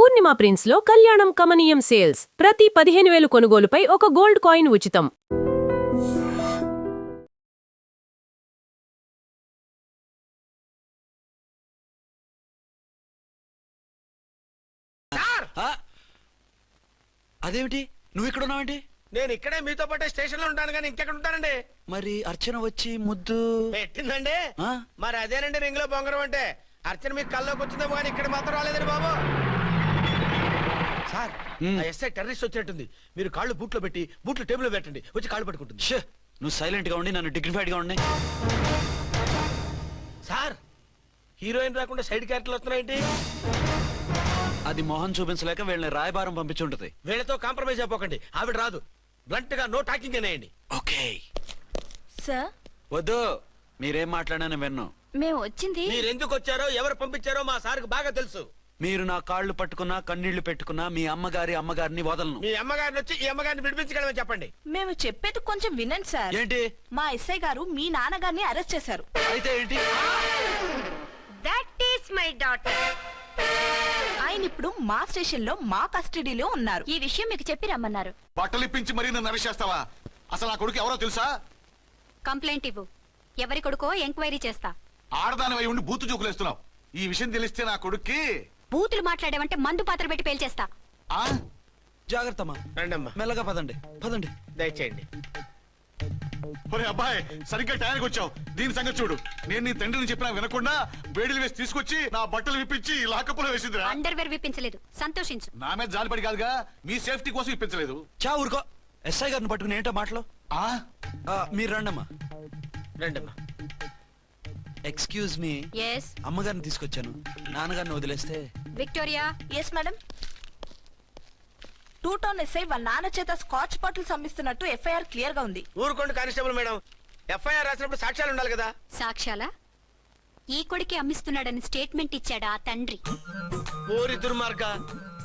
పూర్ణిమ prince లో కళ్యాణం కమనీయం సేల్స్ ప్రతి 15,000 కొనుగోలుపై ఒక గోల్డ్ కాయిన్ ఉచితం. అదేమిటి నువ్వు ఇక్కడ ఉన్నావేంటి? నేను ఇక్కడే మీతో పాటే స్టేషన్ లో ఉంటాను కానీ ఇంకెక్కడ ఉంటానండి. మరి అర్చన వచ్చి ముద్దు పెట్టిందండి. ఆ? మరి అదేనండి రింగ్ లో బొంగరం అంటే. అర్చన మీకు కల్లోకి వచ్చిందేమో కానీ ఇక్కడ మాత్రం రాలేదండి బాబు. సార్ ఎస్ఐ టెర్రరిస్ట్ వచ్చినట్టుంది. మీరు కాళ్ళు బూట్లో పెట్టి బూట్లు టేబుల్ పెట్టండి, వచ్చి కాళ్ళు పట్టుకుంటుంది. షే, నువ్వు సైలెంట్ గా ఉండి నన్ను డిగ్నిఫైడ్ గా ఉండి. సార్ హీరోయిన్ రాకుండా సైడ్ క్యారెక్టర్లు వస్తున్నాయేంటి? అది మొహం చూపించలేక వీళ్ళని రాయబారం పంపించుంటది. వీళ్ళతో కాంప్రమైజ్ అయిపోకండి, ఆవిడ రాదు. బ్లంట్ గా నో టాకింగ్ అనేయండి. ఓకే సార్, వద్దు, మీరేం మాట్లాడానని విన్నాం. మేము వచ్చింది మీరు ఎందుకు వచ్చారో ఎవరు పంపించారో మా సార్కి బాగా తెలుసు. మీరు నా కాళ్ళు పట్టుకున్నా కన్నీళ్లు పెట్టుకున్నా మీ అమ్మగారిని వదలను. మీ అమ్మగారిని వచ్చి ఈ అమ్మగారిని విడిపించగలమని చెప్పండి. మేము చెప్పేది కొంచెం వినండి సార్. ఏంటి? మా ఎస్ఐ గారు మీ నాన్నగారిని అరెస్ట్ చేశారు. అయితే ఏంటి? That is my daughter. ఆయన ఇప్పుడు మా స్టేషన్ లో మా కస్టడీలో ఉన్నారు. ఈ విషయం మీకు చెప్పి రమ్మన్నారు. బట్టలిప్పించి మరీ నన్ను అరెస్ట్ చేస్తావా? అసలు నా కొడుకు ఎవరో తెలుసా? కంప్లైంట్ ఇవ్వు. ఎవరి కొడుకో ఎంక్వైరీ చేస్తా. ఆడదానివై ఉండి బూతు చూకులేస్తున్నావు. ఈ విషయం తెలిస్తే నా కొడుక్కి బూతులు మాట్లాడేవంటే మందు పాత్ర పెట్టి పేల్చేస్తా. ఆ జాగ్రత్తమ్మా, రండమ్మా, మెల్లగా పదండి పదండి. దయచేయండి. ఒరే అబ్బాయి, సరిగ్గా టైంకి వచ్చావు. దీని సంగతి చూడు. నేను నీ తండ్రిని చెప్పినా వినకుండా వేడిలు వేసి తీసుకొచ్చి నా బట్టలు విప్పించి లాకప్పులో వేసిందిరా. అండర్వేర్ విప్పించలేదు, సంతోషించు. నా మీద జాలిపడి కాదుగా, మీ సేఫ్టీ కోసం ఇప్పించలేదు. చా ఊరుకో. ఎస్ఐ గారిని పట్టుకుని ఏంటో మాటలు. ఆ మీరు రండమ్మా. రండమ్మా. Excuse me. ఎస్ అమ్మగారిని తీసుకొచ్చాను. నాన్నగారిని వదిలేస్తే. Victoria. Yes madam. 2 town SI వాళ్ళ నాన్న చేత స్కాచ్ బాటిల్స్ అమ్మిస్తున్నట్టు ఎఫ్ఐఆర్ క్లియర్ గా ఉంది. ఊరుకోండి కానిస్టేబుల్ మేడం. ఎఫ్ఐఆర్ రాసినప్పుడు సాక్ష్యాలు ఉండాలి కదా. సాక్ష్యాలా? ఈ కొడుకే అమ్మిస్తున్నాడని స్టేట్మెంట్ ఇచ్చాడా ఆ తండ్రి? ఊరి దుర్మార్గ,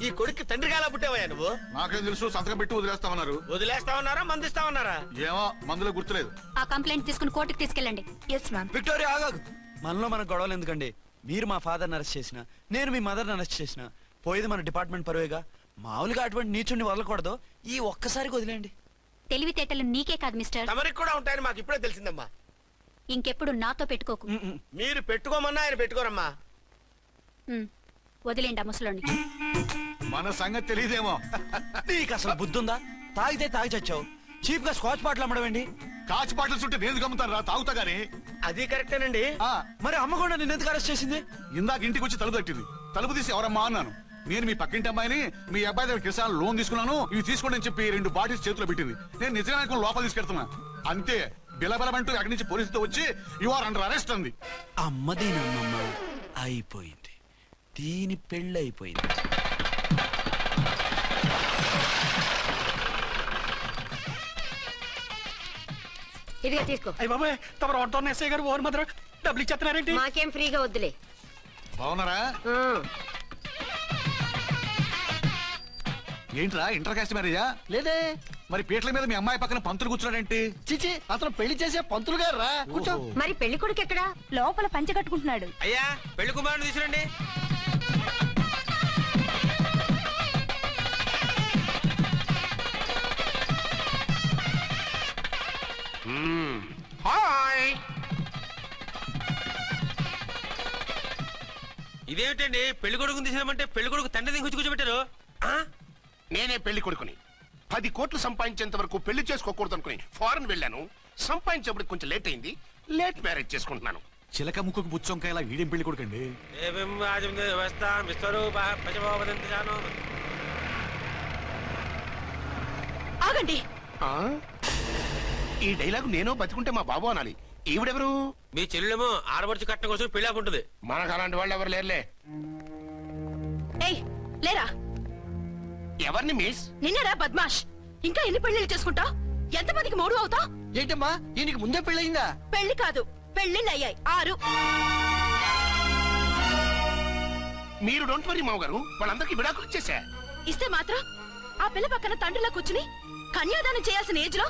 ఈ కొడుక్కి తండ్రిగా ఎలా పుట్టావయ్యా నువ్వు? నాకేం తెలుసు, సంతకం పెట్టి వదిలేస్తామన్నారు. వదిలేస్తామన్నారా మందిస్తామన్నారా? ఏమో, మందులో గుర్తులేదు. ఆ కంప్లైంట్ తీసుకుని కోర్టుకు తీసుకెళ్ళండి. Yes ma'am. విక్టోరియా ఆగాగు. మనలో మన గొడవలు ఎందుకండి? మీరు మా ఫాదర్ని అరెస్ట్ చేసిన, నేను మీ మదర్ని అరెస్ట్ చేసిన, పోయేది మన డిపార్ట్మెంట్ పరువేగా. మామూలుగా అటువంటి నీచుడిని వదలకూడదు. ఈ ఒక్కసారికి వదిలేండి. తెలివితేటలు నీకే కాదు మిస్టర్, తమరికి కూడా ఉంటాయని మాకు ఇప్పుడే తెలిసిందమ్మా. ఇంకెప్పుడు నాతో పెట్టుకోకు. మీరు పెట్టుకోమన్నా ఆయన పెట్టుకోరమ్మా. వదిలేండి ఆ ముసలోని. మన సంగతి తెలియదేమో. నీకు అసలు బుద్ధుందా? తాగితే తాగి చచ్చావు. చీప్ గా స్కాచ్ బాటిల్ అమ్మడమేంటి? కాచి బాటలు చుట్టూ నేను గమ్ముతాను రా, తాగుతా గానీ. అది కరెక్టేనండి. మరి అమ్మ కూడా నిన్ను ఎందుకు అరెస్ట్ చేసింది? ఇందాక ఇంటికి వచ్చి తలుపు తట్టింది. తలుపు తీసి ఎవరమ్మా అన్నాను. నేను మీ పక్కింటి అమ్మాయిని, మీ అబ్బాయి దగ్గర కిసాన్ లోన్ తీసుకున్నాను, ఇవి తీసుకోండి అని చెప్పి 2 బాటిల్స్ చేతిలో పెట్టింది. నేను నిజంగా లోపల తీసుకెళ్తున్నా. అంతే, బిలబలమంటూ అక్కడి నుంచి పోలీసుతో వచ్చి యు ఆర్ అండర్ అరెస్ట్ అంది. అమ్మది నమ్మమ్మ అయిపోయింది. దీని పెళ్ళి అయిపోయింది. ఇదిగా తీసుకో. అయ్య బాబాయ్, తమరు ఆటోన్ ఎస్ఐ గారు ఓన్ మాత్రం డబ్బులు ఇచ్చేస్తున్నారేంటి? మాకేం ఫ్రీగా వద్దులే. బాగున్నారా? ఏంట్రా, ఇంటర్ కాస్ట్ మ్యారేజా? లేదే. మరి పీటల మీద మీ అమ్మాయి పక్కన పంతులు కూర్చున్నాడేంటి? చిచి, అతను పెళ్లి చేసే పంతులు గారు రా. కూర్చో. మరి పెళ్లి కొడుకు ఎక్కడా? లోపల పంచె కట్టుకుంటున్నాడు. అయ్యా, పెళ్లి కుమారుని తీసుకురండి. హాయ్. ఇదేమిటండి, పెళ్లి కొడుకుని తీసినామంటే పెళ్లి కొడుకు తండ్రి దిగి కూర్చోబెట్టారు. నేనే పెళ్లి కొడుకుని. 10 కోట్లు సంపాదించేంత వరకు పెళ్లి చేసుకోకూడదు అనుకుని ఫారెన్ వెళ్ళాను. సంపాదించేప్పుడు కొంచెం లేట్ అయింది. లేట్ మ్యారేజ్ చేసుకుంటున్నాను. చిలక ముక్కుకు బుచ్చొంకాయ ఇలా వీడేం పెళ్లి కొడుకండి? ఆగండి. ఈ డైలాగ్ నేను బతికుంటే మా బాబు అనాలి. ఈవిడెవరు? మీ చెల్లెమో ఆడబడుచు కట్టడం కోసం పెళ్లి ఆకుంటుంది. మనకు అలాంటి వాళ్ళు ఎవరు లేరులే. ఏయ్, లేరా. ఎవరిని మిస్? నిన్నరా బద్మాష్. ఇంకా ఎన్ని పెళ్లిళ్ళు చేసుకుంటావు? ఎంతమందికి మూడు అవుతావు? ఏంటమ్మా, ఈయనకి ముందే పెళ్ళయిందా? పెళ్లి కాదు, పెళ్లిళ్ళు అయ్యాయి 6. మీరు డోంట్ వరీ మావ గారు, వాళ్ళందరికీ విడాకులు ఇచ్చేసా. ఇస్తే మాత్రం ఆ పిల్ల పక్కన తండ్రిలా కూర్చుని కన్యాదానం చేయాల్సిన ఏజ్ లో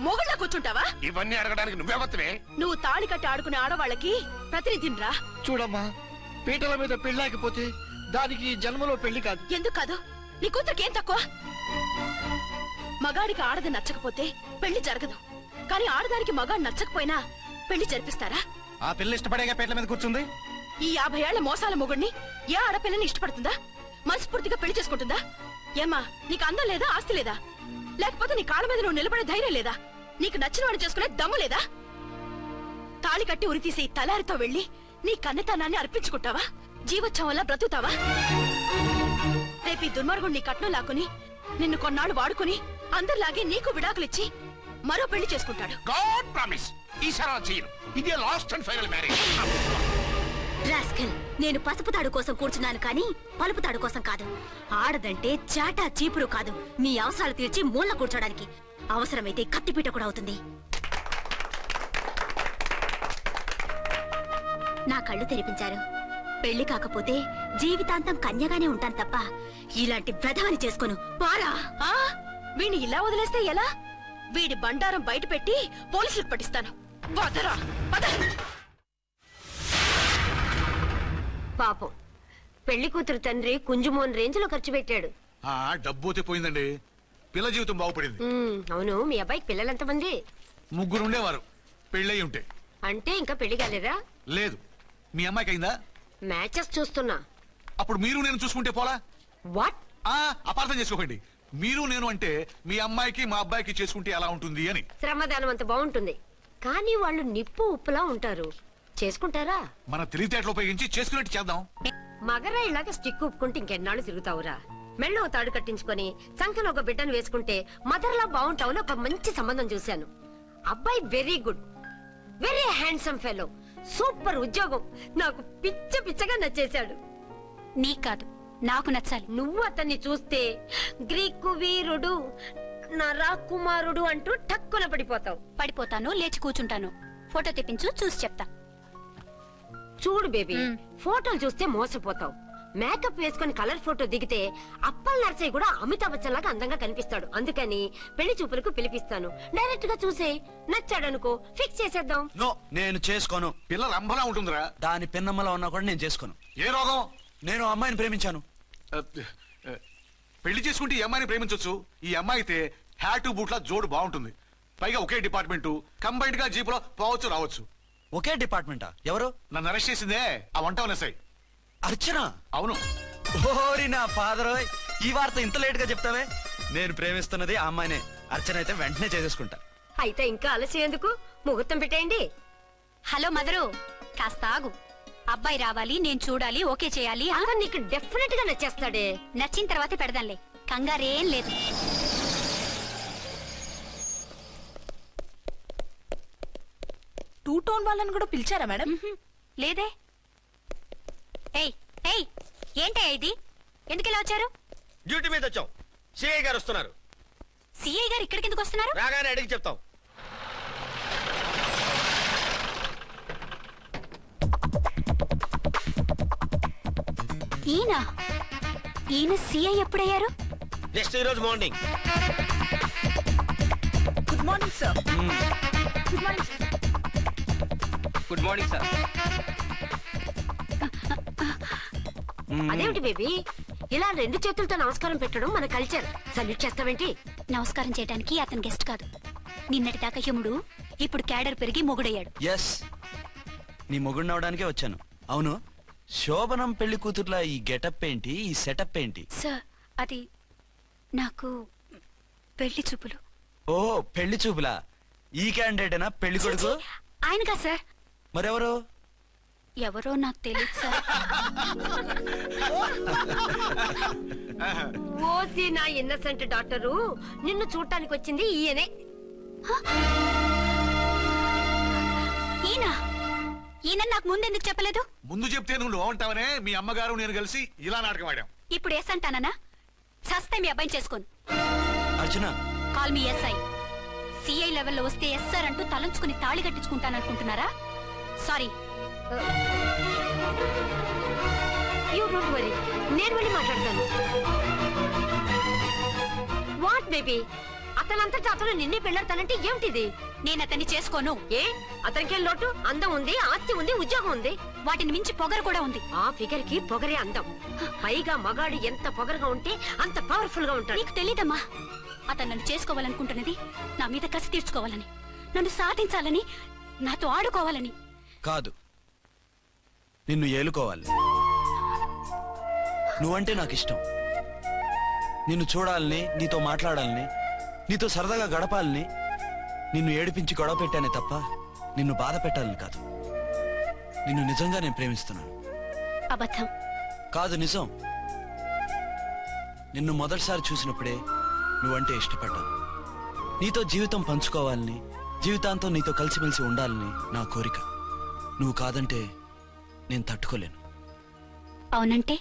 మొగుళ్ళ కూర్చుంటావా? ఇవన్నీ అడగడానికి నువ్వెవత్తవే? నువ్వు తాళి కట్టి ఆడుకునే ఆడవాళ్ళకి ప్రతినిధినిరా. చూడమ్మా, పీటల మీద పెళ్ళాకపోతే దానికి ఈ జన్మలో పెళ్లి కాదు. ఎందుకు కాదు? నీ కూతురికి ఏం తక్కువ? మగాడికి ఆడది నచ్చకపోతే పెళ్లి జరగదు, కానీ ఆడదానికి మగాడు నచ్చకపోయినా పెళ్లి జరిపిస్తారా? ఆ పిల్ల ఇష్టపడేగా పేట్ల మీద కూర్చుంది. ఈ 50 ఏళ్ల మోసాల మొగుడిని ఏ ఆడపిల్లని ఇష్టపడుతుందా? మనస్ఫూర్తిగా పెళ్లి చేసుకుంటుందా? ఏమ్మా, నీకు అందం లేదా, ఆస్తి లేదా? లేకపోతే నీ కాళ్ళ మీద నువ్వు నిలబడే ధైర్యం లేదా? నీకు నచ్చిన వాడిని చేసుకునే దమ్ము లేదా? తాళి కట్టి ఉరితీసే ఈ తలారితో వెళ్లి నీ కన్నెతనాన్ని అర్పించుకుంటావా? జీవోత్సవం వల్ల బ్రతుకుతావా? రేపు ఈ దుర్మార్గుడు నీ కట్నం లాక్కుని నిన్ను కొన్నాళ్ళు వాడుకుని అందరిలాగే నీకు విడాకులిచ్చి మరో పెళ్లి చేసుకుంటాడు. గాడ్ ప్రామిస్, ఈసారి అలా చేయను. ఇదే last and final marriage. Rascal, నేను పసుపు తాడు కోసం కూర్చున్నాను కానీ పలుపు తాడు కోసం కాదు. ఆడదంటే చాటా చీపురు కాదు, నీ అవసరాలు తీర్చి మూల కూర్చోడానికి. అవసరమైతే కత్తిపీట కూడా అవుతుంది. నా కళ్ళు తెరిపించారు. పెళ్లి కాకపోతే జీవితాంతం కన్యగానే ఉంటాను తప్ప ఇలాంటి బ్రధవని చేసుకోను. పారా! వీణ్ణి ఇలా వదిలేస్తే ఎలా? వీడి బండారం బయట పెట్టి పోలీసులకు పట్టిస్తాను. వదరా, వద. పాపం పెళ్లి కూతురు తండ్రి కుంజుమోన్ రేంజ్ లో ఖర్చు పెట్టాడు. డబ్బు అయితే పోయిందండి, పిల్ల జీవితం బాగుపడింది. అవును, మీ అబ్బాయికి పిల్లలెంతమంది? 3 ఉండేవారు, పెళ్ళయి ఉంటే. అంటే ఇంకా పెళ్లి కాలేరా? లేదు. మీ అమ్మాయికి అయిందా? మ్యాచెస్ చూస్తున్నా. అప్పుడు మీరు నేను చూసుకుంటే పోలా? వాట్? అపార్థం చేసుకోకండి. మీరు నేను అంటే మీ అమ్మాయికి మా అబ్బాయికి చేసుకుంటే ఎలా ఉంటుంది అని. శ్రమదానం అంత బాగుంటుంది, కానీ వాళ్ళు నిప్పు ఉప్పులా ఉంటారు. చేసుకుంటారా? మన తెలివితేటలు ఉపయోగించి చేసుకున్నట్టు చేద్దాం. మగరా ఇలాగ స్టిక్ ఉప్పుకుంటే ఇంకెన్నాళ్ళు తిరుగుతావురా? మెళ్ళో తాడు కట్టించుకొని సంఖ్యలో ఒక బిడ్డను వేసుకుంటే మదర్లా బాగుంటావుని ఒక మంచి సంబంధం చూశాను. అబ్బాయి very good, very handsome fellow, super ఉద్యోగం. నాకు పిచ్చగా నచ్చేశాడు. నీకు కాదు, నాకు నచ్చాలి. నువ్వు అతన్ని చూస్తే గ్రీకు వీరుడు, నా రాకుమారుడు అంటూ టక్కున పడిపోతావు. పడిపోతాను, లేచి కూర్చుంటాను. ఫోటో తెప్పించు, చూసి చెప్తా. చూడు బేబీ, ఫోటోలు చూస్తే మోసపోతావు. మేకప్ వేసుకుని కలర్ ఫోటో దిగితే అప్పల్ నర్సయ్య కూడా అమితాబ్ బచ్చన్ లాగా అందంగా కనిపిస్తాడు. అందుకని పెళ్లి చూపులకు పిలిపిస్తాను. డైరెక్ట్ గా చూసే నచ్చాడనుకో, ఫిక్స్ చేసేద్దాం. నో, నేను చేసుకోను. పిల్ల రంభలా ఉంటుందిరా. దాని పిన్నమ్మలా ఉన్నా కూడా నేను చేసుకోను. ఏ రోగం? నేను అమ్మాయిని ప్రేమించాను. పెళ్లి చేసుకుంటే ఈ అమ్మాయిని ప్రేమించొచ్చు. ఈ అమ్మాయి అయితే హ్యాటు బూట్ల జోడు బాగుంటుంది. పైగా ఒకే డిపార్ట్మెంట్, కంబైన్డ్ గా జీపులో పోవచ్చు రావచ్చు. ఒకే డిపార్ట్మెంటా? ఎవరు? నన్ను అరెస్ట్ చేసిందే ఆ వంట ఎస్ఐ. అర్చన? అవును. ఓరి నా ఫాదర్, ఈ వార్త ఇంత లేట్ గా చెప్తావే. నేను ప్రేమిస్తున్నది ఆ అమ్మాయినే. అర్చన అయితే వెంటనే చేసేసుకుంటా. అయితే ఇంకా ఆలస్యం ఎందుకు? ముహూర్తం పెట్టేయండి. హలో మదరు, కాస్త ఆగు. అబ్బాయి రావాలి, నేను చూడాలి, ఓకే చేయాలి. అతను నీకు డెఫినెట్ గా నచ్చేస్తాడే. నచ్చిన తర్వాతే పెడదాంలే, కంగారేం లేదు. టూ టోన్ వాళ్ళని కూడా పిలిచారా మేడం? లేదే. ఏయ్ ఏయ్, ఏంటయ్యా ఇది? ఎందుకు ఇలా వచ్చారు? డ్యూటీ మీద వచ్చాం. సిఐ గారు వస్తున్నారు. సిఐ గారు ఇక్కడికి ఎందుకు వస్తున్నారు? రాగానే అడిగి చెప్తాం. ఈయన సిఐ ఎప్పుడయ్యారు? నెక్స్ట్ ఈ రోజు morning. Good morning sir. Good morning sir. Good morning sir. అదేమిటి బేబీ, ఇలా 2 చేతులతో నమస్కారం పెట్టడం మన కల్చర్. సల్యూట్ చేస్తావేంటి? నమస్కారం చేయడానికి అతను గెస్ట్ కాదు. నిన్నటి దాకా యముడు, ఇప్పుడు క్యాడర్ పెరిగి మొగుడయ్యాడు. ఎస్, నీ మొగుడిని అవడానికే వచ్చాను. అవును, శోభనం పెళ్లి కూతుర్లా ఈ గెటప్ ఏంటి, ఈ సెటప్ ఏంటి? సార్, అది నాకు పెళ్లి చూపులు. ఓ, పెళ్లి చూపులా? ఈ క్యాండిడేటేనా పెళ్లి కొడుకు? ఆయనగా సార్. మరెవరు? ఎవరో నాకు తెలియదు సార్. ఓసి నా ఇన్నసెంట్ డాక్టరు, నిన్ను చూడటానికి వచ్చింది ఈయనే. ఈయన నాకు ముందెందుకు చెప్పలేదు? ముందు చెప్తే నువ్వు బాగుంటావనే మీ అమ్మగారు నేను కలిసి ఇలా నాటకం ఆడాం. ఇప్పుడు ఎస్ అంటానా? సస్తే మీ అబ్బాయిని చేసుకోను. అర్చన, కాల్ మీ ఎస్ఐ. సిఐ లెవెల్లో వస్తే ఎస్ఆర్ అంటూ తలంచుకుని తాళి కట్టించుకుంటాననుకుంటున్నారా? సారీ. యూ డోంట్ వరీ, నేను వెళ్ళి మాట్లాడతాను. వాట్ బేబీ, అతనంతటా అతను నిన్నే పెళ్ళాడతానంటే ఏమిటిది? నేను అతన్ని చేసుకోను. ఏ అతనికేం లోటు? అందం ఉంది, ఆస్తి ఉంది, ఉద్యోగం ఉంది. వాటిని మించి పొగరు కూడా ఉంది. ఆ ఫిగర్ కి పొగరే అందం. పైగా మగాడు ఎంత పొగరుగా ఉంటే అంత పవర్ఫుల్ గా ఉంటాడు. నీకు తెలీదమ్మా, అతను నన్ను చేసుకోవాలనుకుంటున్నది నా మీద కసి తీర్చుకోవాలని, నన్ను సాధించాలని, నాతో ఆడుకోవాలని. కాదు, నిన్ను ఏలుకోవాలి. నువ్వంటే నాకు ఇష్టం. నిన్ను చూడాలని, నీతో మాట్లాడాలని, నీతో సరదాగా గడపాలని, నిన్ను ఏడిపించి గొడవ పెట్టానే తప్ప నిన్ను బాధ పెట్టాలని కాదు. నిన్ను నిజంగా నేను ప్రేమిస్తున్నాను. అబద్ధం. కాదు, నిజం. నిన్ను మొదటిసారి చూసినప్పుడే నువ్వంటే ఇష్టపడ్డాను. నీతో జీవితం పంచుకోవాలని, జీవితాంతం నీతో కలిసిమెలిసి ఉండాలని నా కోరిక. నువ్వు కాదంటే నేను తట్టుకోలేను. అవునంటే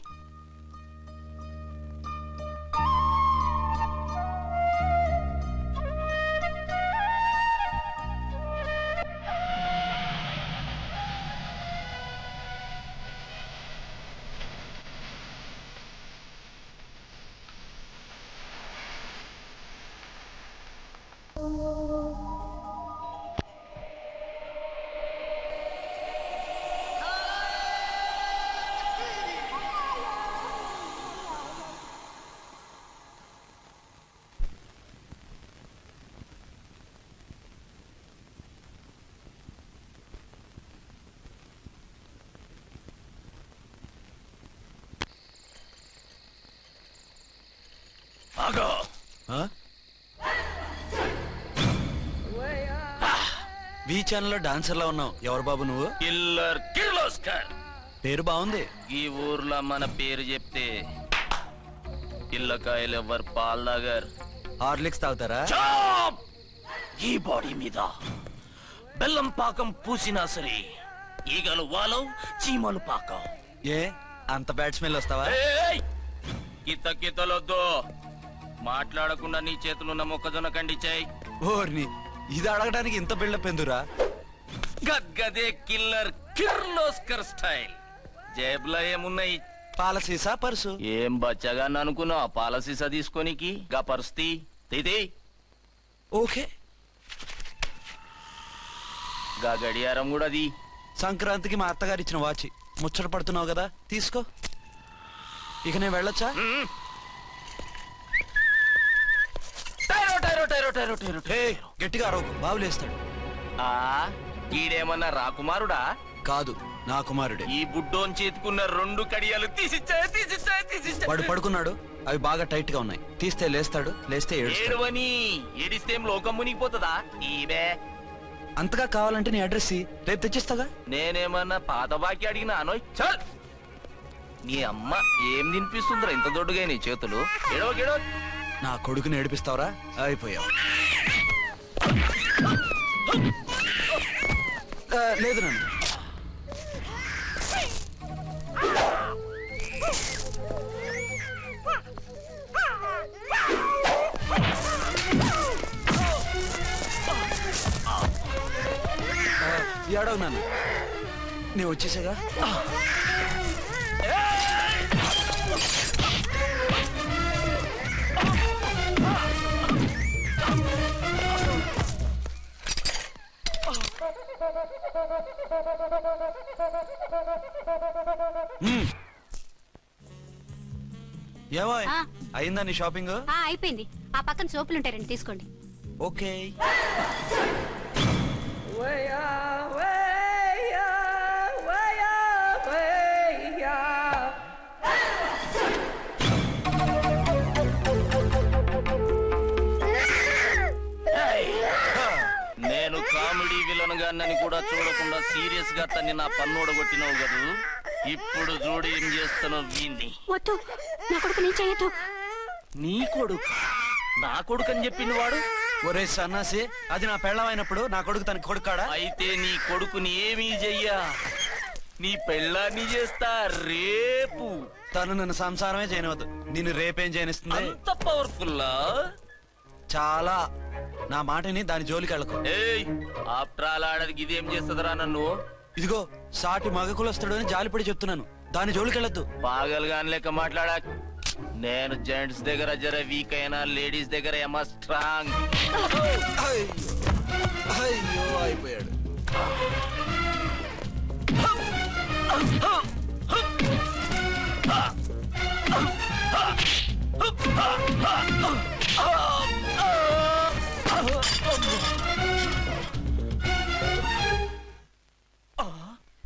ఆ? వి ఛానల్లో డాన్సర్లా ఉన్నావు. ఎవరు బాబు నువ్వు? కిల్లర్ కిర్లోస్కర్. పేరు బాగుంది. ఈ ఊర్లో మన పేరు చెప్తే పిల్లకాయలు ఎవరు పాల్ తాగర్. హార్లిక్స్ తాగుతారా? చాప్! ఈ బాడీ మీద బెల్లం పాకం పూసినా సరే ఈగలు వాలవు, చీమలు పాకం. ఏ అంత బ్యాడ్ స్మెల్ వస్తావా? కిత కితలొద్దు. మాట్లాడకుండా నీ చేతులున్న మొక్కజొన్న కండిచాయి. ఓర్ని, ఇది అడగడానికి ఇంత బిల్డప్ ఎందురా? గద్గదే కిల్లర్ కిర్లోస్కర్ స్టైల్. జేబులో ఏమున్నాయి? పాల సీసా, పర్సు. ఏం బచ్చగా అనుకున్నావు? పాలసీసా తీసుకోనికి గా పరిస్థితి తీది. ఓకే. గా గడియారం కూడా అది. సంక్రాంతికి మా అత్తగారు ఇచ్చిన వాచి. ముచ్చట పడుతున్నావు కదా, తీసుకో. ఇక నేను వెళ్ళొచ్చా? హే, గట్టిగా అరవకు, బావులేస్తాడు. ఆ ఈడేమన్నా రాకుమారుడా? కాదు, నా కుమారుడే. ఈ బుడ్డోన్ చేతుకున్న 2 కడియాలు తీసిచ్చా. వాడు పడుకున్నాడు, అవి బాగా టైట్ గా ఉన్నాయి. తీస్తే లేస్తాడు, లేస్తే ఏడుస్తాడు. ఏడవని ఏడిస్తే లోకం మునిగిపోతుందా? ఈబే అంతగా కావాలంటే నీ అడ్రస్ రేపు తెచ్చిస్తాగా. నేనేమన్నా పాత బాకి అడిగినా అనోయ్. చల్, నీ అమ్మ ఏం తినిపిస్తుందిరా ఇంత దొడ్డుగా నీ చేతులు? ఏడవ గెడవ. నా కొడుకుని ఏడిపిస్తావరా? అయిపోయావు. లేదు నన్ను. ఏడవు నన్ను. నేను వచ్చేసాగా. ఏమో అయిందా నీ షాపింగ్? అయిపోయింది. ఆ పక్కన సోపులుంటాయి, రండి తీసుకోండి. ఓకే. నేను కామెడీ విలన్ గానని కూడా చూడకుండా సీరియస్ గా తన్ని నా పన్నోడ కొట్టినావు కదూ. ఇప్పుడు చూడు ఏం చేస్తానో వీణ్ణి. వద్దు, నా కొడుకు నేను చేయొద్దు. నీ కొడుకు? నా కొడుకు అని చెప్పింది వాడు. ఒరే సన్నాసి, అది నా పెళ్ళమైనప్పుడు నా కొడుకు తన కొడుకాడా? అయితే నీ కొడుకుని ఏమీ చెయ్యా, నీ పెళ్ళాన్ని చేస్తా రేపు. తను నన్ను సంసారమే చేయనవద్దు, నిన్ను రేపేం చేయనిస్తుంది? అంత పవర్ఫుల్లా? చాలా. నా మాటని దాని జోలికి వెళ్ళకు. ఏయ్, ఆఫ్టర్ ఆల్ ఆడదికి ఇదేం చేస్తుందిరా నన్ను? ఇదిగో సాటి మగకులొస్తాడు అని జాలిపడి చెప్తున్నాను, దాని జోలికి వెళ్ళొద్దు. పాగలుగాని లెక్క మాట్లాడా. నేను జెంట్స్ దగ్గర జర వీక్ అయినా లేడీస్ దగ్గర ఏమో స్ట్రాంగ్. అయ్యో. అయ్యో అయిపోయాడు.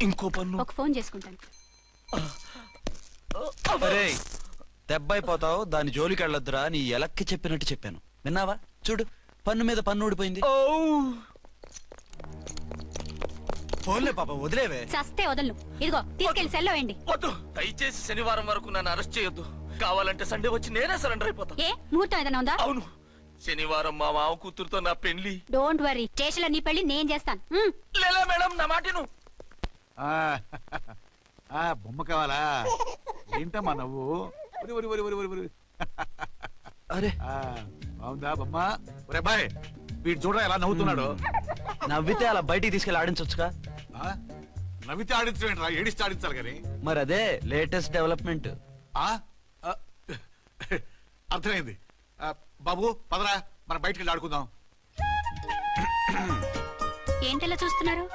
ఇంకో పన్ను. ఒక ఫోన్ చేసుకుంటాను. అరే దెబ్బైపోతావు, దాని జోలికి వెళ్ళొద్దురా. నీ ఎలక్కి చెప్పినట్టు చెప్పాను, విన్నావా? చూడు, పన్ను మీద పన్ను ఊడిపోయింది. ఫోన్లే పాప, వదిలేవే. చస్తే వదలను. ఇదిగో తీసుకెళ్లి సెల్లో వేయండి. వద్దు, దయచేసి శనివారం వరకు నన్ను అరెస్ట్ చేయొద్దు. కావాలంటే సండే వచ్చి నేనే సరెండర్ అయిపోతా. ఏ ముహూర్తం ఏదైనా ఉందా? అవును, శనివారం మా మామ కూతురుతో నా పెళ్లి. డోంట్ వరీ, స్టేషన్ లో నీ పెళ్లి నేను చేస్తాను. లేలా మేడం, నా మాటను. బొమ్మ కావాలా? ఏంటమ్మా నవ్వు? అరే బాగుందా బొమ్మ? ఒరే బాయ్, వీడు చూడరా ఎలా నవ్వుతున్నాడు. నవ్వితే అలా బయటికి తీసుకెళ్ళి ఆడించొచ్చుగా. నవ్వితే ఆడించడం ఏంట్రా, ఏడిస్తే ఆడించాలి కానీ. మరి అదే లేటెస్ట్ డెవలప్మెంట్. అర్థమైంది. బాబు పదరా, మనం బయటికి వెళ్ళి ఆడుకుందాం. ఏంటలా చూస్తున్నారు?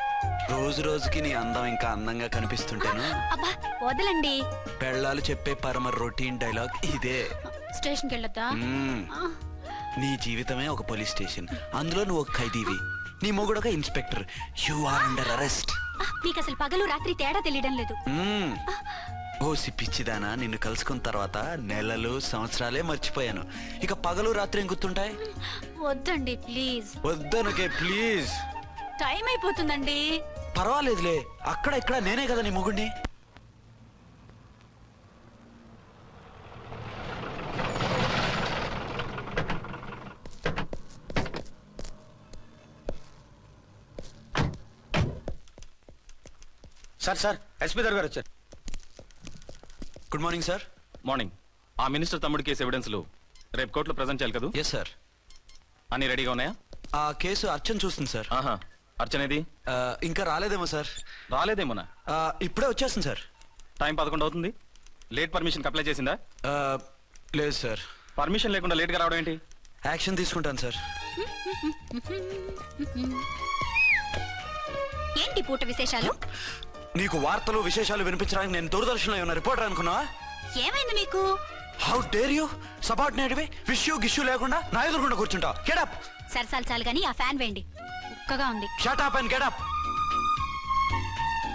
రోజు రోజుకి నీ అందం ఇంకా అందంగా కనిపిస్తుంటాను. అబ్బా వదలండి. పెళ్ళాలు చెప్పే పరమ రొటీన్ డైలాగ్ ఇదే. స్టేషన్ కి వెళ్ళొద్దా? నీ జీవితమే ఒక పోలీస్ స్టేషన్, అందులో నువ్వు ఒక ఖైదీవి, నీ మొగుడు ఒక inspector. You are under arrest. మీకు అసలు పగలు రాత్రి తేడా తెలియడం లేదు. ఓ సిప్పిచ్చిదానా, నిన్ను కలుసుకున్న తర్వాత నెలలు సంవత్సరాలే మర్చిపోయాను. ఇక పగలు రాత్రి ఏం గుర్తుంటాయి? వద్దండి ప్లీజ్. వద్దనకే ప్లీజ్. టైం అయిపోతుందండి. పర్వాలేదులే, అక్కడ ఇక్కడ నేనే కదా నీ మొగుడిని. సార్ ఎస్పీ గారు వచ్చారు. Good morning sir. మార్నింగ్. ఆ మినిస్టర్ తమ్ముడి కేసు ఎవిడెన్స్లు రేపు కోర్టులో ప్రెజెంట్ చేయాలి కదా? Yes sir. అన్ని రెడీగా ఉన్నాయా? ఆ కేసు అర్చన చూస్తుంది సార్. ఆహా, అర్చనేది? ఇంకా రాలేదేమో సార్. రాలేదేమోనా? ఇప్పుడే వచ్చేస్తుంది సార్. టైం 11 అవుతుంది. లేట్ పర్మిషన్ అప్లై చేసిందా? లేదు సార్. పర్మిషన్ లేకుండా లేట్ గా రావడం ఏంటి? యాక్షన్ తీసుకుంటాను సార్. ఏంటి పూట విశేషాలు? నీకు వార్తలు విశేషాలు వినిపించడానికి నేను దూరదర్శన్లో ఉన్న రిపోర్టర్ అనుకున్నావా? ఏమైంది మీకు? హౌ డేర్ యూ సబార్డినేట్వి విష్యూ గిష్యూ లేకుండా నా ఎదురుకుండా కూర్చుంటావు? Get up. సరసాలు చాలు గానీ ఆ ఫ్యాన్ వేయండి, ఉక్కగా ఉంది. Shut up and get up.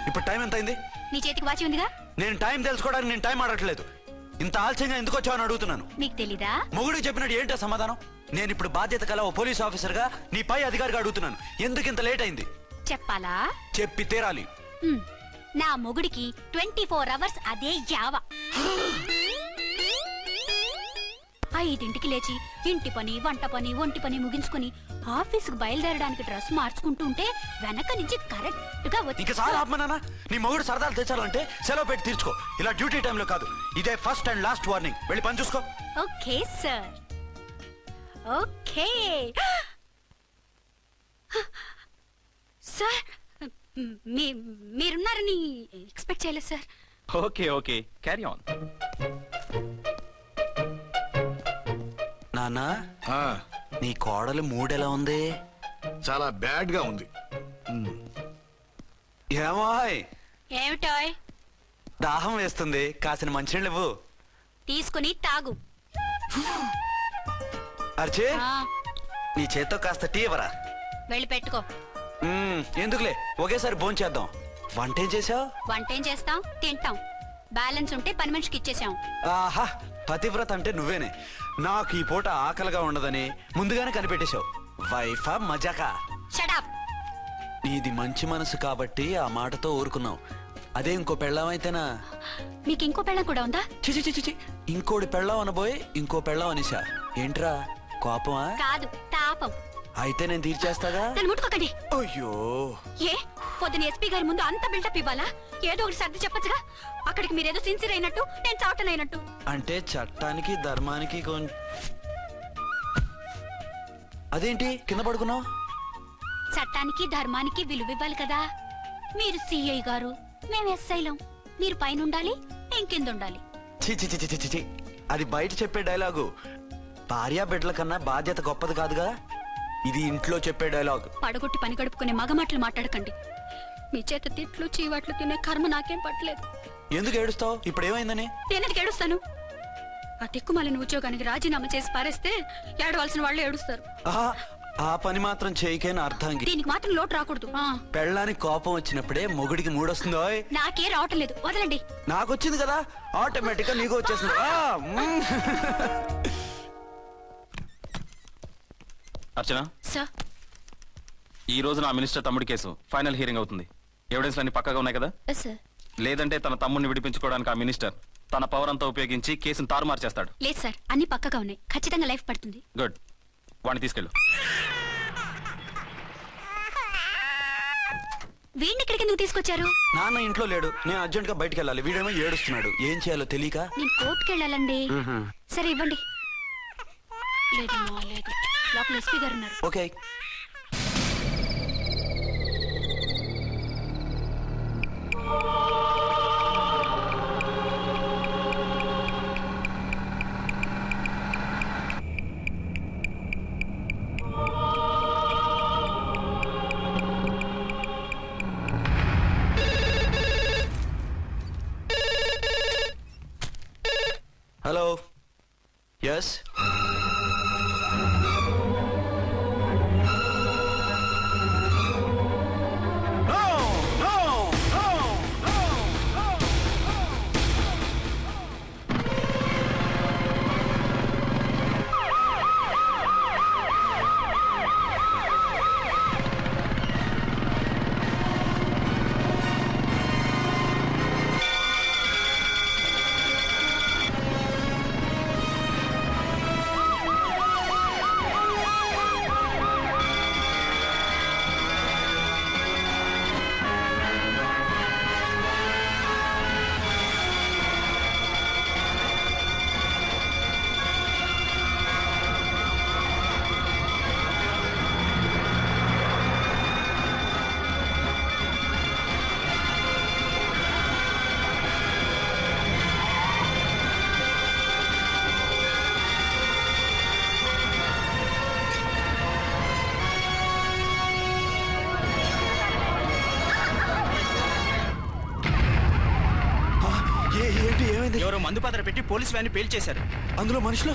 ఇప్పుడు టైం ఎంత అయింది? నీ చేతికి వాచి ఉందిగా. నేను టైం తెలుసుకోవడానికి నేను టైం ఆడట్లేదు. ఇంత ఆలస్యంగా ఎందుకు వచ్చావని అడుగుతున్నాను. నీకు తెలీదా? మొగుడికి చెప్పినట్టు ఏంటో సమాధానం? నేను ఇప్పుడు బాధ్యత కల ఓ పోలీస్ ఆఫీసర్ గా నీ పై అధికారిగా అడుగుతున్నాను, ఎందుకు ఇంత లేట్ అయింది? చెప్పాలా? చెప్పి తీరాలి. నా మొగుడికి 24 hours అదే యావ. 5ంటికి లేచి ఇంటి పని, వంట పని, ఒంటి పని ముగించుకుని ఆఫీసుకు బయలుదేరడానికి డ్రెస్ మార్చుకుంటూ ఉంటే వెనక నుంచి కరెక్ట్ గా వచ్చి. ఇంకా చాలా ఆత్మనానా, నీ మొగుడు సరదాలు తెచ్చాలంటే సెలవు పెట్టి తీర్చుకో. ఇలా డ్యూటీ టైంలో కాదు. ఇదే ఫస్ట్ అండ్ లాస్ట్ వార్నింగ్. వెళ్ళి పని చూసుకో. Okay sir, okay sir. మీరున్నారని ఎక్స్పెక్ట్ చేయలేదు sir. Okay okay, carry on. నానా, నీ కోడలు మూడెలా ఉంది? చాలా బ్యాడ్ గా ఉంది. ఏమాయ్, ఏమిటాయ్? దాహం వేస్తుంది, కాసిన మంచినీళ్ళు ఇవ్వు. తీసుకుని తాగు. అర్చే, ఆ, నీ చేత్తో కాస్త టీ ఇవ్వరా? వెళ్ళి పెట్టుకో. ఎందుకులే, ఒకేసారి భోంచేద్దాం. వంటేం చేసావు? వంటేం చేస్తాం, తింటాం. బ్యాలెన్స్ ఉంటే పని మనిషికి ఇచ్చేసాం. ఆహా, పతివ్రత అంటే నువ్వేనే. నాకు ఈ పూట ఆకలిగా ఉండదని ముందుగానే కనిపెట్టేశావు. వైఫా మజాకా? Shut up. నీది మంచి మనసు కాబట్టి ఆ మాటతో ఊరుకున్నావు. అదే ఇంకో పెళ్ళాం అయితేనా? మీకు ఇంకో పెళ్ళం కూడా ఉందా? చిచి చిచి చి, ఇంకోటి పెళ్ళాం అనబోయి ఇంకో పెళ్ళాం అనేసా. ఏంట్రా కోపమా? కాదు, తాపం. అయితే నేను తీర్చేస్తాగా. నన్ను ముట్టుకోకండి. అయ్యో, ఏ పొద్దున ఎస్పీ గారి ముందు అంత బిల్డప్ ఇవ్వాలా? ఏదో ఒకటి సర్ది చెప్పచ్చుగా. అక్కడికి మీరేదో సిన్సియర్ అయినట్టు, నేను చావటం అయినట్టు. అంటే చట్టానికి ధర్మానికి అదేంటి కింద పడుకున్నావు? చట్టానికి ధర్మానికి విలువ ఇవ్వాలి కదా. మీరు సిఐ గారు, మేము ఎస్ఐలం. మీరు పైన ఉండాలి, నేను కింద ఉండాలి. చి చి చి చి చి చి. అది బయట చెప్పే డైలాగు. భార్యా బిడ్డల కన్నా బాధ్యత గొప్పది కాదుగా. ఇది ఇంట్లో చెప్పే డైలాగ్. పడగొట్టి పని గడుపుకునే మగ మాటలు మాట్లాడకండి. మీ చేత తిట్లు చీవాట్లు తినే కర్మ నాకేం పట్టలేదు. ఎందుకు ఏడుస్తావు? ఇప్పుడు ఏమైందని? నేనెందుకు ఏడుస్తాను? ఆ తిక్కుమాలిన ఉద్యోగానికి రాజీనామా చేసి పారేస్తే ఏడవలసిన వాళ్ళు ఏడుస్తారు. ఆహా, ఆ పని మాత్రం చేయకని అర్థంగి. దీనికి మాత్రం లోటు రాకూడదు. పెళ్ళానికి కోపం వచ్చినప్పుడే మొగుడికి మూడొస్తుందో. నాకే రావటం లేదు, వదలండి. నాకు వచ్చింది కదా, ఆటోమేటిక్ గా నీకు వచ్చేస్తుంది. అర్చన, సార్, ఈ రోజు నా మినిస్టర్ తమ్ముడి కేసు ఫైనల్ హియరింగ్ అవుతుంది. ఎవిడెన్స్ అన్ని పక్కగా ఉన్నాయి కదా? సార్. లేదంటే తన తమ్ముడిని విడిపించుకోవడానికి ఆ మినిస్టర్ తన పవర్ అంతా ఉపయోగించి కేసును తారుమారు చేస్తాడు. లేదు సార్, అన్ని పక్కగా ఉన్నాయి. ఖచ్చితంగా లైఫ్ పడుతుంది. గుడ్, వాడిని తీసుకెళ్ళు. వీడిని ఇక్కడికి ఎందుకు తీసుకొచ్చారు? నాన్న ఇంట్లో లేడు, నేను అర్జెంట్ గా బయటికి వెళ్ళాలి. వీడేమో ఏడుస్తున్నాడు, ఏం చేయాలో తెలియక. నేను కోర్టుకి వెళ్ళాలండి. సరే ఇవ్వండి. లేదమ్మా లేదు, లోపల ఎస్పీ గారు ఉన్నారు. ఓకే. హలో. ఎస్. ఎవరో మందు పాత్ర పెట్టి పోలీస్ వ్యాన్ పేల్చేశారు. అందులో మనుషులు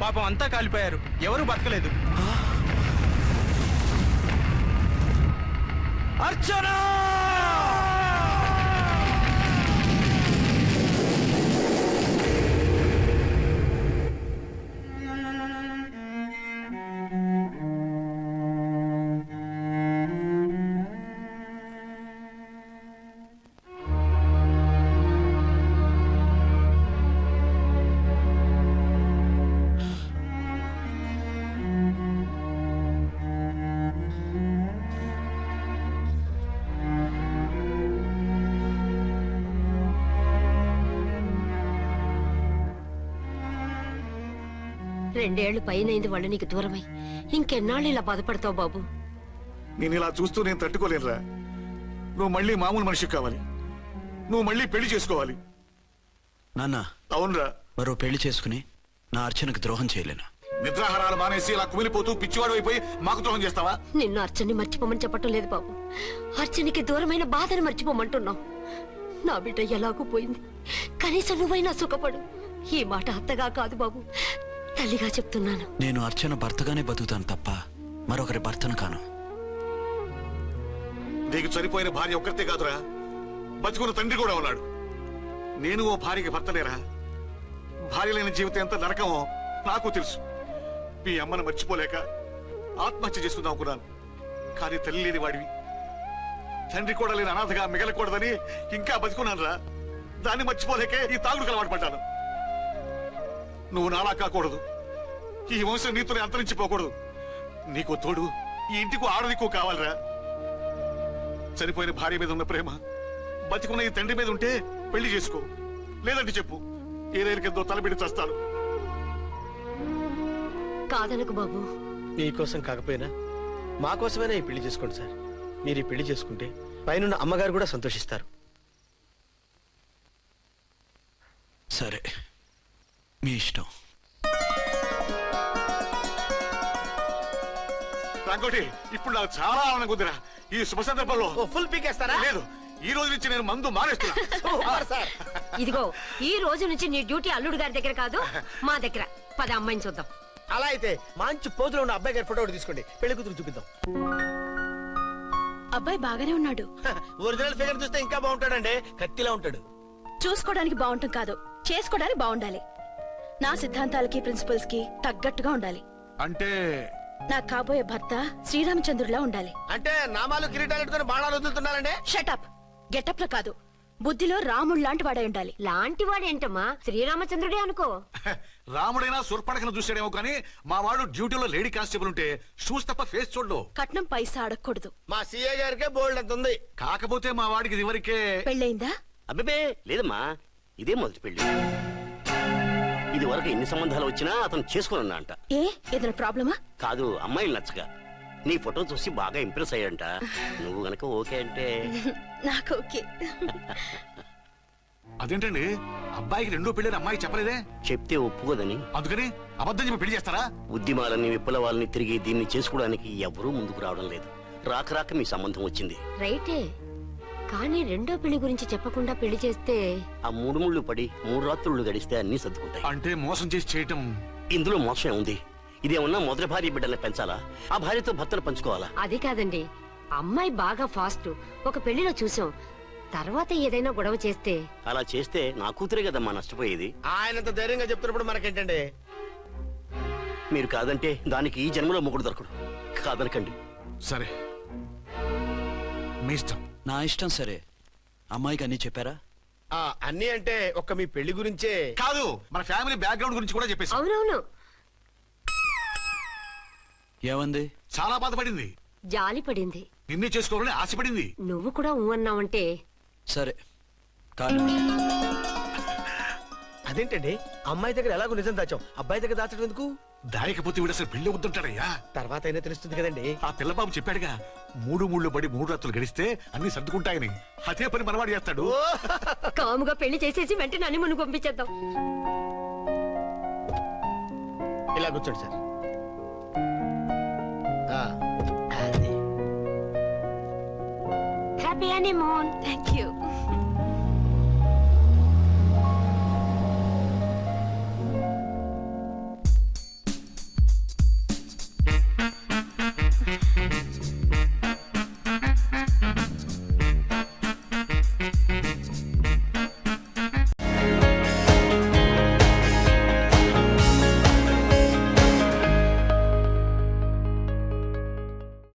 పాపం అంతా కాలిపోయారు, ఎవరూ బతకలేదు. అర్చనా! రెండేళ్లు పైనైంది వాళ్ళు నీకు దూరమై. ఇంకెన్నాళ్ళు ఇలా బాధపడతావు బాబు? నేను ఇలా చూస్తూ నేను తట్టుకోలేనురా. నువ్వు మళ్ళీ మామూలు మనిషి కావాలి, నువ్వు మళ్ళీ పెళ్లి చేసుకోవాలి. నాన్న, అవునరా. మరో పెళ్లి చేసుకుని నా అర్చనకు ద్రోహం చేయలేను. నిద్రాహారాలు మానేసి ఇలా కుమిలిపోతూ పిచ్చివాడు అయిపోయి మాకు ద్రోహం చేస్తావా? నిన్ను అర్చన్ని మర్చిపోమని చెప్పటం లేదు బాబు, అర్చనికి దూరమైన బాధను మర్చిపోమంటున్నావు. నా బిడ్డ ఎలాగూ పోయింది, కనీసం నువ్వైనా సుఖపడు. ఈ మాట అత్తగా కాదు బాబు, తల్లిగా చెప్తున్నాను. నేను అర్చన భర్తగానే బతుకుతాను తప్ప మరొకరి భర్తను కాను. నీకు చనిపోయిన భార్య ఒక్కరితే కాదురా, బతుకున్న తండ్రి కూడా ఉన్నాడు. నేను ఓ భార్యకి భర్తలేరా? భార్య లేని జీవితం ఎంత నరకమో నాకు తెలుసు. మీ అమ్మను మర్చిపోలేక ఆత్మహత్య చేసుకుందాం అనుకున్నాను. కానీ తల్లి లేని వాడివి, తండ్రి కూడా లేని అనాథగా మిగలకూడదని ఇంకా బతుకున్నాను రా. దాన్ని మర్చిపోలేకే ఈ తాగుడుకు అలవాటు పడ్డాను. నువ్వు నాలా కాకూడదు, ఈ వంశం నీతోనే అంతరించిపోకూడదు. నీకు తోడు ఈ ఇంటికి ఆడదికు కావాలిరా. చనిపోయిన భార్య మీద ఉన్న ప్రేమ బతికున్న ఈ తండ్రి మీద ఉంటే పెళ్లి చేసుకో, లేదంటే చెప్పు, ఏ రైలు కిందో తలబెట్టి చేస్తాను. కాదనకు బాబు. మీకోసం కాకపోయినా మా కోసమైనా ఈ పెళ్లి చేసుకోండి సార్. మీరు ఈ పెళ్లి చేసుకుంటే పైన అమ్మగారు కూడా సంతోషిస్తారు. సరే, మీ ఇష్టం. రంగోటి ఇప్పుడు నాకు చాలా ఆనందంగా ఉందిరా. ఈ శుభ సందర్భంలో ఫుల్ పీకేస్తారా? లేదు, ఈ రోజు నుంచి నేను మందు మానేస్తున్నా. Super sir. ఇదిగో ఈ రోజు నుంచి నీ డ్యూటీ అల్లుడు గారి దగ్గర కాదు మా దగ్గర. పద అమ్మాయిని చూద్దాం. అలా అయితే మంచి పోజులో ఉన్న అబ్బాయి గారి ఫోటో ఒకటి తీసుకోండి, పెళ్లి కూతురు చూపిద్దాం. అబ్బాయి బాగానే ఉన్నాడు. ఒరిజినల్ ఫిగర్ చూస్తే ఇంకా బాగుంటాడండి, కత్తిలా ఉంటాడు. చూసుకోవడానికి బాగుంటాం కాదు, చేసుకోవడానికి బాగుండాలి. నా సిద్ధాంతాలకి ప్రిన్సిపల్స్ కి తగ్గట్టుగా ఉండాలి. అంటే నా కాబోయే భర్త శ్రీరామచంద్రులా ఉండాలి. అంటే నామాలు కిరీటాలు ఎట్టుకుని బాణాలు వదులుతున్నారండి. షటప్. గెటప్ లో కాదు, బుద్ధిలో రాముడు లాంటి వాడై ఉండాలి. లాంటి వాడేంటమ్మా, శ్రీరామచంద్రుడే అనుకో. రాముడైనా సుర్పడకను చూసాడేమో కానీ మా వాడు డ్యూటీలో లేడీ కానిస్టేబుల్ ఉంటే షూస్ తప్ప ఫేస్ చూడడు. కట్నం పైసా అడగకూడదు. మా సీఏ గారికే బోల్డ్ అంత ఉంది. కాకపోతే మా వాడికి ఇదివరకే పెళ్ళయిందా? అబ్బే లేదమ్మా, ఇదే మొదటి పెళ్లి. ఇది వరకు ఎన్ని సంబంధాలు వచ్చినా అతను చేసుకోనున్నా అంట. ఏ ఏదైనా ప్రాబ్లమా? కాదు, అమ్మాయిలు నచ్చగా నీ ఫోటో చూసి బాగా ఇంప్రెస్ అయ్యాడంట. నువ్వు గనక ఓకే అంటే నాకు ఓకే. అదేంటండి, అబ్బాయికి రెండో పెళ్లి అమ్మాయి చెప్పలేదే? చెప్తే ఒప్పుకోదని. అందుకని అబద్ధం చెప్పి పెళ్లి చేస్తారా? ఉద్యమాలని విప్లవాలని తిరిగి దీన్ని చేసుకోవడానికి ఎవరూ ముందుకు రావడం లేదు. రాక రాక మీ సంబంధం వచ్చింది. రైటే, కానీ రెండో పెళ్లి గురించి చెప్పకుండా పెళ్లి చేస్తే ఆ 3 ముళ్ళు పడి 3 రాత్రులు గడిస్తే అన్ని సర్దుకుంటాయి. అంటే మోసం చేసి చేయటం. ఇందులో మోసం ఏముంది? ఇదేమన్నా మొదటి భార్య బిడ్డల్ని పెంచాలా? ఆ భార్యతో భర్తను పంచుకోవాలా? అది కాదండి, అమ్మాయి బాగా ఫాస్ట్. ఒక పెళ్లిలో చూసాం, తర్వాత ఏదైనా గొడవ చేస్తే. అలా చేస్తే నా కూతురే కదమ్మా నష్టపోయేది. ఆయనంత ధైర్యంగా చెప్తున్నప్పుడు మనకేంటండి? మీరు కాదంటే దానికి ఈ జన్మలో మొగుడు దొరకడు. కాదనకండి. సరే, మీ ఇష్టం. నా ఇష్టం సరే. అమ్మాయికి అన్ని చెప్పారా? అన్ని అంటే ఒక్క మీ పెళ్లి గురించే కాదు, మన ఫ్యామిలీ బ్యాక్గ్రౌండ్ గురించి కూడా చెప్పేసి. అవునవును, ఏమంది? చాలా బాధపడింది, జాలి పడింది. నిన్నే చేసుకోవాలని ఆశపడింది. నువ్వు కూడా ఊ అన్నావంటే. సరే కాదు. అదేంటండి, అమ్మాయి దగ్గర ఎలాగో నిజం దాచాం, అబ్బాయి దగ్గర దాచడం ఎందుకు? దాయకపోతే వీడు అసలు పెళ్లి వద్దంటాడయ్యా. తర్వాత అయినా తెలుస్తుంది కదండి. ఆ పిల్లబాబు చెప్పాడుగా, 3 ముళ్ళు పడి 3 రాత్రులు గడిస్తే అన్ని సర్దుకుంటాయని. అదే పని మనవాడు చేస్తాడు. కాముగా పెళ్లి చేసేసి వెంటనే అని మును పంపించేద్దాం. ఇలా కూర్చోండి sir. Happy honeymoon. Thank you.